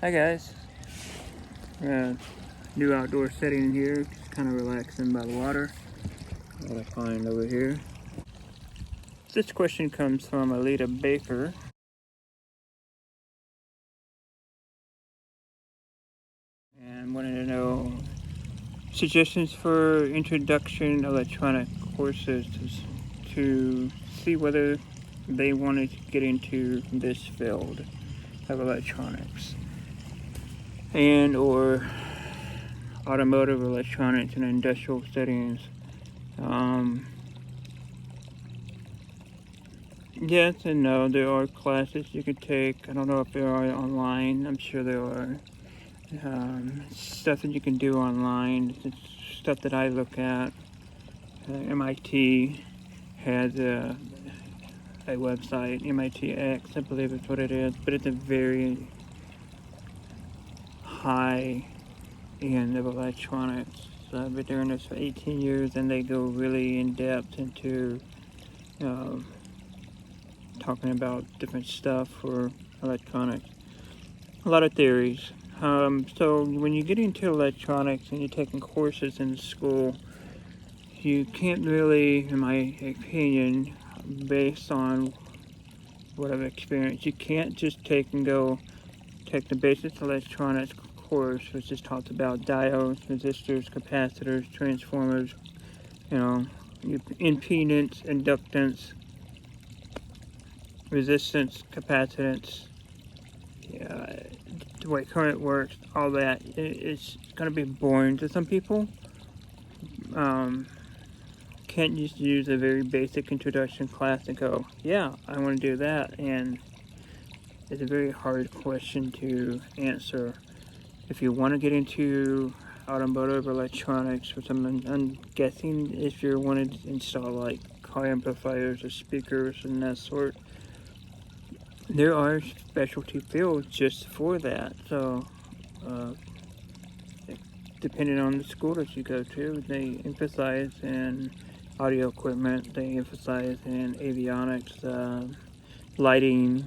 Hi guys. New outdoor setting here, just kind of relaxing by the water. What I find over here. This question comes from Alita Baker. And wanted to know suggestions for introduction electronic courses to see whether they wanted to get into this field of electronics and or automotive electronics and industrial settings. Yes and no. There are classes you could take. I don't know if they are online. I'm sure there are. Stuff that you can do online. It's stuff that I look at. MIT has a website, MITx, I believe it's what it is, but it's a very high end of electronics. So I've been doing this for 18 years, and they go really in depth into talking about different stuff for electronics. A lot of theories. So when you get into electronics and you're taking courses in school, you can't really, in my opinion, based on what I've experienced, you can't just take the basic electronics course, which is talked about diodes, resistors, capacitors, transformers, impedance, inductance, resistance, capacitance, the way current works, all that. It's going to be boring to some people. Can't just use a very basic introduction class and go, yeah, I want to do that. And it's a very hard question to answer. If you want to get into automotive electronics, which I'm guessing if you're wanting to install like car amplifiers or speakers and that sort, there are specialty fields just for that. So, depending on the school that you go to, they emphasize in audio equipment, they emphasize in avionics, lighting,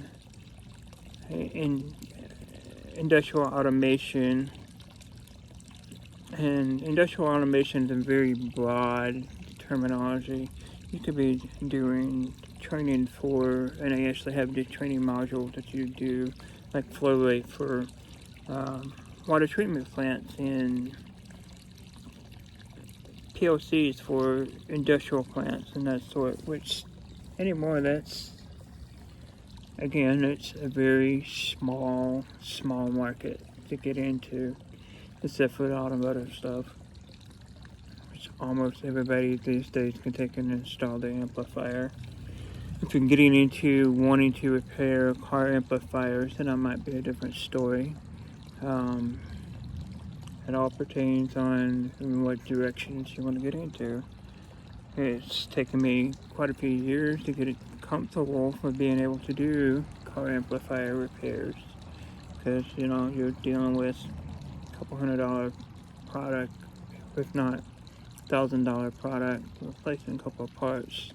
in industrial automation. And industrial automation is a very broad terminology. You could be doing training for, and I actually have the training module that you do, like flow rate for water treatment plants and PLCs for industrial plants and that sort, which anymore that's, again, it's a very small market to get into, except for the automotive stuff, which almost everybody these days can take and install the amplifier. If you're getting into wanting to repair car amplifiers, then that might be a different story. It all pertains on what directions you want to get into. It's taken me quite a few years to get it comfortable with being able to do car amplifier repairs, because you're dealing with a couple $100 product, if not $1,000 product, replacing a couple of parts.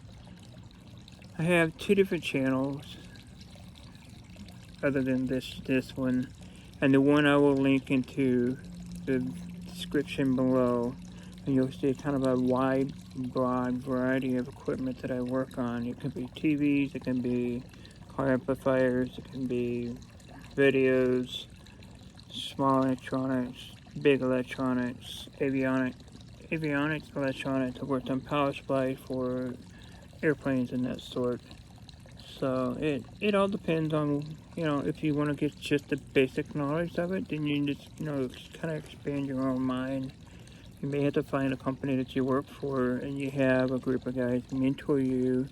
I have two different channels other than this one, and the one I will link into the description below, and you'll see kind of a wide, broad variety of equipment that I work on. It can be TVs, it can be car amplifiers, it can be videos, small electronics, big electronics, avionics electronics. I worked on power supply for airplanes and that sort. So it all depends on, if you want to get just the basic knowledge of it, then you just, kind of expand your own mind. You may have to find a company that you work for and you have a group of guys mentor you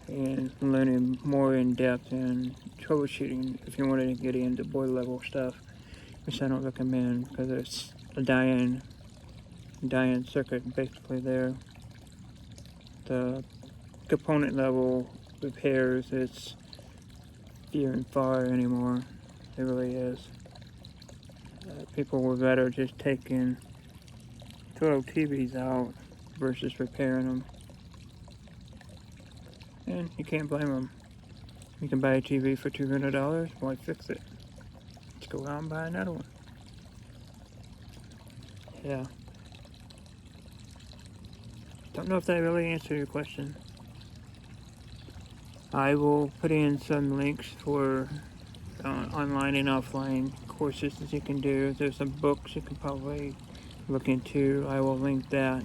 and learning more in depth and troubleshooting if you want to get into board level stuff, which I don't recommend because it's a die-in circuit basically there. The component level repairs, it's few and far anymore. It really is. People were better just taking 12 TVs out versus repairing them. And you can't blame them. You can buy a TV for $200, why fix it? It's go out and buy another one. Yeah. Don't know if that really answered your question. I will put in some links for online and offline courses that you can do. There's some books you can probably look into. I will link that.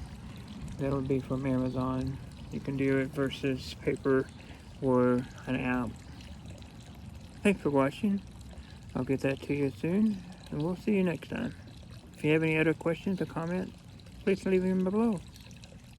That'll be from Amazon. You can do it versus paper or an app. Thanks for watching. I'll get that to you soon, and we'll see you next time. If you have any other questions or comments, please leave them below.